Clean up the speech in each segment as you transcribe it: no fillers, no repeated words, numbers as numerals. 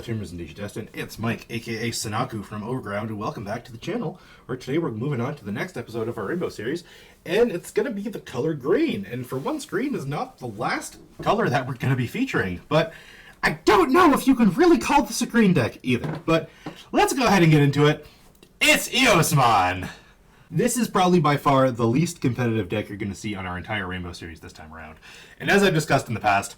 Gamers and Digidestin. It's Mike, aka Sanaku from Overground, and welcome back to the channel, where today we're moving on to the next episode of our Rainbow series, and it's going to be the color green. And for once, green is not the last color that we're going to be featuring, but I don't know if you can really call this a green deck either. But let's go ahead and get into it. It's Eosmon! This is probably by far the least competitive deck you're going to see on our entire Rainbow series this time around. And as I've discussed in the past,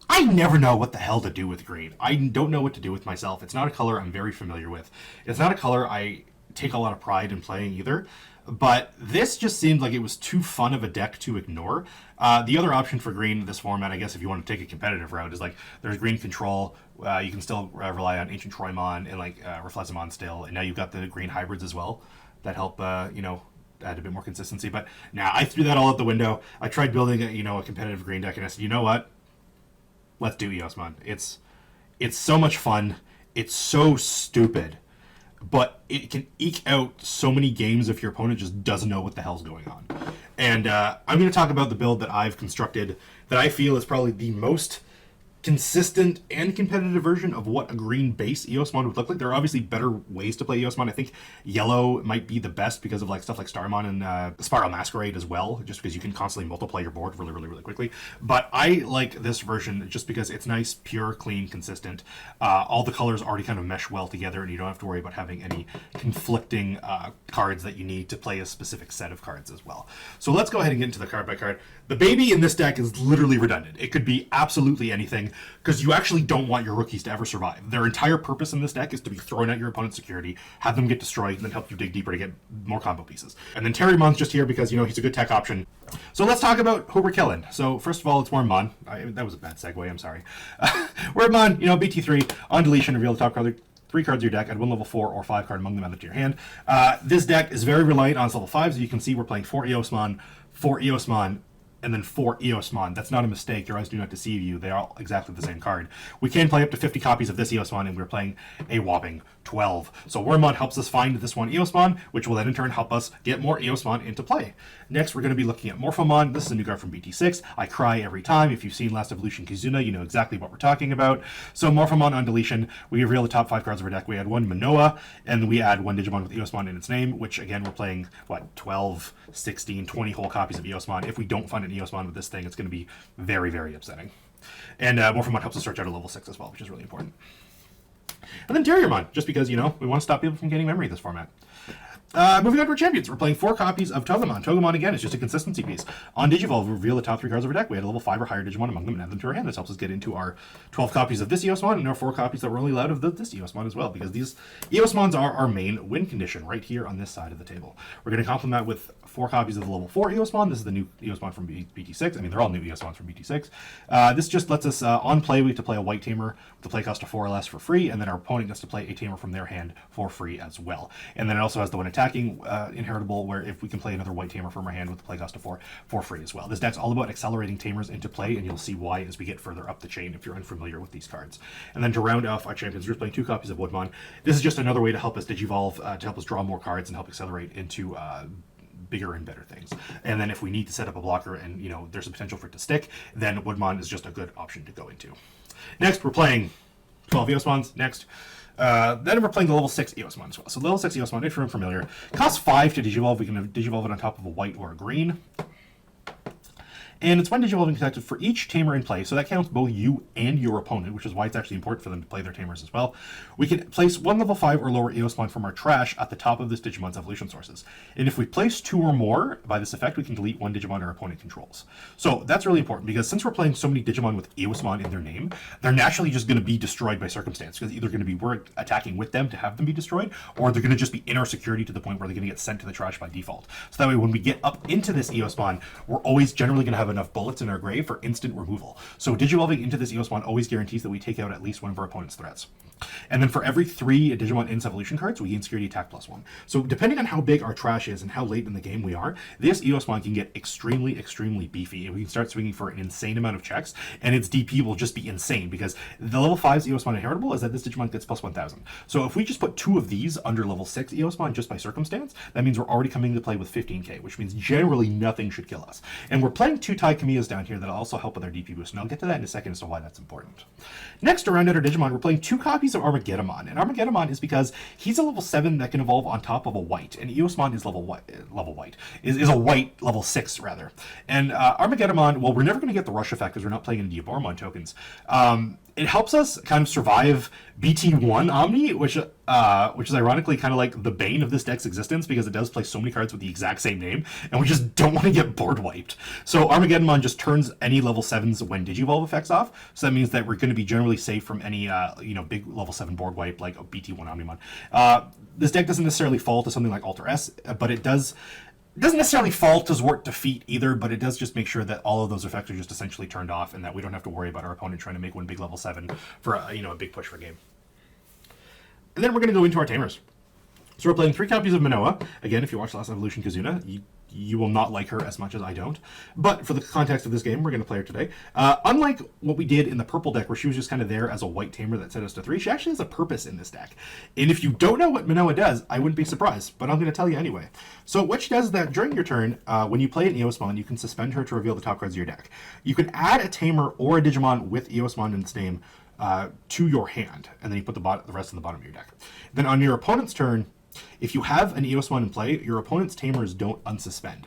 I never know what the hell to do with green. I don't know what to do with myself. It's not a color I'm very familiar with. It's not a color I take a lot of pride in playing either. But this just seemed like it was too fun of a deck to ignore. The other option for green in this format, I guess if you want to take a competitive route, is like there's green control. You can still rely on Ancient Troymon and like Refleximon still. And now you've got the green hybrids as well that help, add a bit more consistency. But now I threw that all out the window. I tried building a competitive green deck, and I said, you know what? Let's do Eosmon. It's so much fun. It's so stupid, but it can eke out so many games if your opponent just doesn't know what the hell's going on. And I'm going to talk about the build that I've constructed that I feel is probably the most consistent and competitive version of what a green base Eosmon would look like. There are obviously better ways to play Eosmon. I think yellow might be the best because of like stuff like Starmon and Spiral Masquerade as well, just because you can constantly multiply your board really quickly. But I like this version just because it's nice, pure, clean, consistent. All the colors already kind of mesh well together, and you don't have to worry about having any conflicting cards that you need to play a specific set of cards as well. So let's go ahead and get into the card by card. The baby in this deck is literally redundant. It could be absolutely anything, because you actually don't want your rookies to ever survive. Their entire purpose in this deck is to be thrown at your opponent's security, have them get destroyed, and then help you dig deeper to get more combo pieces. And then Terrimon's just here because, he's a good tech option. So let's talk about who we're killing. So first of all, it's Wormmon. That was a bad segue, I'm sorry. Wormmon, BT3, on deletion, reveal the top card. 3 cards of your deck, add 1 level 4 or 5 card among them, add them to your hand. This deck is very reliant on its level 5s. As you can see, we're playing 4 Eosmon, and then 4 Eosmon. That's not a mistake. Your eyes do not deceive you. They are all exactly the same card. We can play up to 50 copies of this Eosmon, and we're playing a whopping 12. So Wormmon helps us find this one Eosmon, which will then in turn help us get more Eosmon into play. Next, we're going to be looking at Morphomon. This is a new card from BT6. I cry every time. If you've seen Last Evolution Kizuna, you know exactly what we're talking about. So Morphomon on deletion, we reveal the top 5 cards of our deck. We add 1 Manoa, and we add 1 Digimon with Eosmon in its name, which again, we're playing, 12, 16, 20 whole copies of Eosmon. If we don't find an Eosmon with this thing, it's going to be very, very upsetting. And Morphomon helps us search out a level 6 as well, which is really important. And then Terriermon, just because, we want to stop people from getting memory in this format. Moving on to our champions, we're playing 4 copies of Togemon. Togemon, again, is just a consistency piece. On Digivolve, we reveal the top 3 cards of our deck. We had a level 5 or higher Digimon among them and add them to our hand. This helps us get into our 12 copies of this Eosmon and our 4 copies that we're only allowed of this Eosmon as well, because these Eosmons are our main win condition right here on this side of the table. We're going to complement with 4 copies of the level 4 Eosmon. This is the new Eosmon from BT6. I mean, they're all new Eosmons from BT6. This just lets us, on play, we have to play a white tamer with the play cost of 4 or less for free, and then our opponent gets to play a tamer from their hand for free as well. And then it also has the when attacking inheritable, where if we can play another white tamer from our hand with the play cost of 4 for free as well. This deck's all about accelerating tamers into play, and you'll see why as we get further up the chain if you're unfamiliar with these cards. And then to round off our champions, we're playing 2 copies of Woodmon. This is just another way to help us Digivolve, to help us draw more cards and help accelerate into bigger and better things. And then if we need to set up a blocker and there's a potential for it to stick, then Woodmon is just a good option to go into. Next, we're playing 12 Eosmons. Next. Then we're playing the level 6 Eosmon as well. So the level 6 Eosmon, if you're unfamiliar, costs 5 to Digivolve. We can Digivolve it on top of a white or a green. And it's one Digivolving protected for each tamer in play, so that counts both you and your opponent, which is why it's actually important for them to play their tamers as well. We can place 1 level 5 or lower Eosmon from our trash at the top of this Digimon's evolution sources. And if we place 2 or more by this effect, we can delete 1 Digimon our opponent controls. So that's really important, because since we're playing so many Digimon with Eosmon in their name, they're naturally just going to be destroyed by circumstance, because either going to be we're attacking with them to have them be destroyed, or they're going to just be in our security to the point where they're going to get sent to the trash by default. So that way when we get up into this Eosmon, we're always generally going to have enough bullets in our grave for instant removal. So Digivolving into this Eosmon always guarantees that we take out at least one of our opponent's threats. And then for every 3 Digimon Ins evolution cards, we gain security attack +1. So depending on how big our trash is and how late in the game we are, this Eosmon can get extremely, extremely beefy. And we can start swinging for an insane amount of checks, and its DP will just be insane, because the level 5's Eosmon inheritable is that this Digimon gets +1000. So if we just put 2 of these under level 6 Eosmon just by circumstance, that means we're already coming into play with 15k, which means generally nothing should kill us. And we're playing 2 Tai Kamiyas down here that'll also help with our DP boost, and I'll get to that in a second as to why that's important. Next, to round out our Digimon, we're playing 2 copies of Armageddon, and Armageddon is because he's a level 7 that can evolve on top of a white, and Eosmon is is a white level 6 rather. And Armageddon, well, we're never going to get the rush effect because we're not playing any Diaboromon tokens. It helps us kind of survive BT1 Omni, which is ironically kind of like the bane of this deck's existence because it does play so many cards with the exact same name, and we just don't want to get board wiped. So Armageddon just turns any level 7s when Digivolve effects off, so that means that we're going to be generally safe from any big level 7 board wipe like a BT1 Omnimon. This deck doesn't necessarily fall to something like Alter S, but it doesn't necessarily fall to Zwart Defeat either, but it does just make sure that all of those effects are just essentially turned off and that we don't have to worry about our opponent trying to make one big level 7 for a big push for game. And then we're going to go into our Tamers. So we're playing 3 copies of Manoa. Again, if you watched Last Evolution Kazuna, you will not like her as much as I don't. But for the context of this game, we're going to play her today. Unlike what we did in the purple deck, where she was just kind of there as a white tamer that set us to 3, she actually has a purpose in this deck. And if you don't know what Manoa does, I wouldn't be surprised, but I'm going to tell you anyway. So what she does is that during your turn, when you play an Eosmon, you can suspend her to reveal the top cards of your deck. You can add a tamer or a Digimon with Eosmon in its name to your hand, and then you put the rest on the bottom of your deck. Then on your opponent's turn, if you have an Eosmon in play, your opponent's tamers don't unsuspend.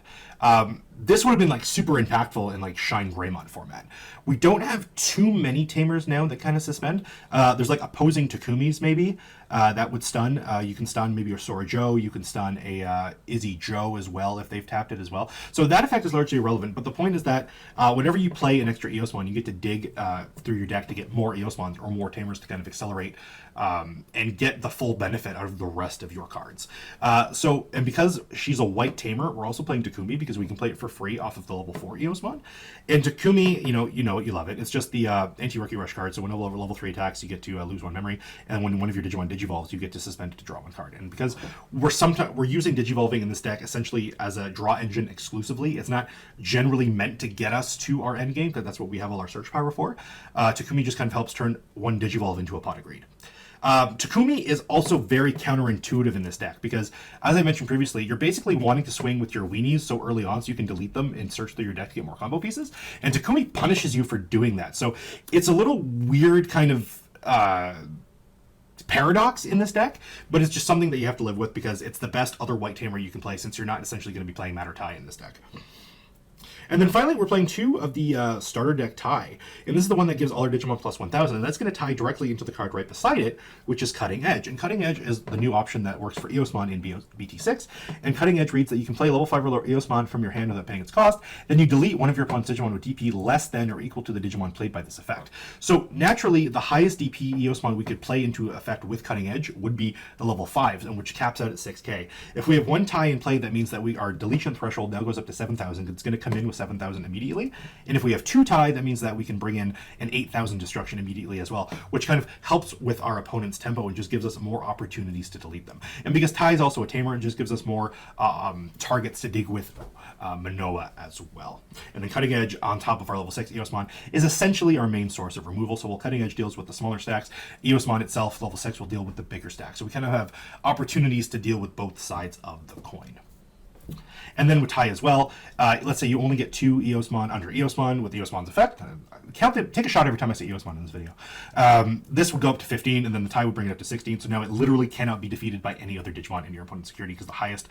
This would have been like super impactful in like Shine Greymon format. We don't have too many tamers now that kind of suspend. There's like opposing Takumis maybe that would stun. You can stun maybe a Sora Joe. You can stun a Izzy Joe as well if they've tapped it as well. So that effect is largely irrelevant. But the point is that whenever you play an extra Eosmon, you get to dig through your deck to get more Eosmons or more tamers to kind of accelerate and get the full benefit out of the rest of your cards. And because she's a white tamer, we're also playing Takumi because we can play it for free off of the level 4 Eosmon. And Takumi, you know you love it. It's just the anti-rookie rush card. So when level 3 attacks, you get to lose 1 memory, and when one of your Digimon digivolves, you get to suspend it to draw 1 card. And because we're using digivolving in this deck essentially as a draw engine exclusively, it's not generally meant to get us to our end game, because that's what we have all our search power for. Takumi just kind of helps turn 1 digivolve into a pot of greed. Takumi is also very counterintuitive in this deck because, as I mentioned previously, you're basically wanting to swing with your weenies so early on so you can delete them and search through your deck to get more combo pieces, and Takumi punishes you for doing that. So it's a little weird kind of paradox in this deck, but it's just something that you have to live with because it's the best other white tamer you can play since you're not essentially going to be playing Matter Tai in this deck. And then finally, we're playing 2 of the starter deck tie. And this is the one that gives all our Digimon plus 1,000. And that's going to tie directly into the card right beside it, which is Cutting Edge. And Cutting Edge is the new option that works for Eosmon in BT6. And Cutting Edge reads that you can play level 5 or lower Eosmon from your hand without paying its cost. Then you delete one of your opponent's Digimon with DP less than or equal to the Digimon played by this effect. So naturally, the highest DP Eosmon we could play into effect with Cutting Edge would be the level 5s, and which caps out at 6k. If we have 1 tie in play, that means that our deletion threshold now goes up to 7,000. It's going to come in with 7,000 immediately. And if we have 2 tie, that means that we can bring in an 8,000 destruction immediately as well, which kind of helps with our opponent's tempo and just gives us more opportunities to delete them. And because tie is also a tamer, it just gives us more targets to dig with Manoa as well. And then Cutting Edge on top of our level 6 Eosmon is essentially our main source of removal. So while Cutting Edge deals with the smaller stacks, Eosmon itself, level 6, will deal with the bigger stacks. So we kind of have opportunities to deal with both sides of the coin. And then with tie as well, let's say you only get 2 Eosmon under Eosmon with Eosmon's effect. Take a shot every time I say Eosmon in this video. This would go up to 15, and then the tie would bring it up to 16. So now it literally cannot be defeated by any other Digimon in your opponent's security because the highest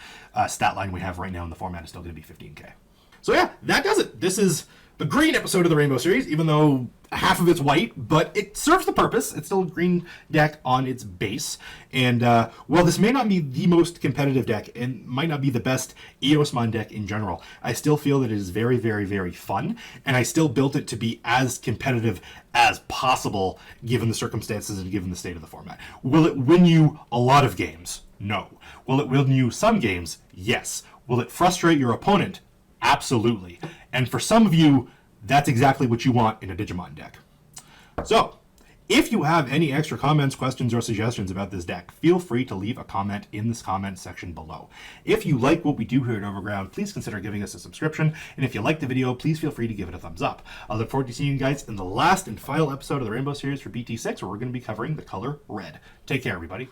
stat line we have right now in the format is still going to be 15k. So yeah, that does it. This is the green episode of the Rainbow series, even though half of it's white, but it serves the purpose. It's still a green deck on its base. And while this may not be the most competitive deck and might not be the best Eosmon deck in general, I still feel that it is very, very, very fun. And I still built it to be as competitive as possible given the circumstances and given the state of the format. Will it win you a lot of games? No. Will it win you some games? Yes. Will it frustrate your opponent? Absolutely. And for some of you, that's exactly what you want in a Digimon deck. So, if you have any extra comments, questions, or suggestions about this deck, feel free to leave a comment in this comment section below. If you like what we do here at Overground, please consider giving us a subscription. And if you like the video, please feel free to give it a thumbs up. I look forward to seeing you guys in the last and final episode of the Rainbow series for BT6, where we're going to be covering the color red. Take care, everybody.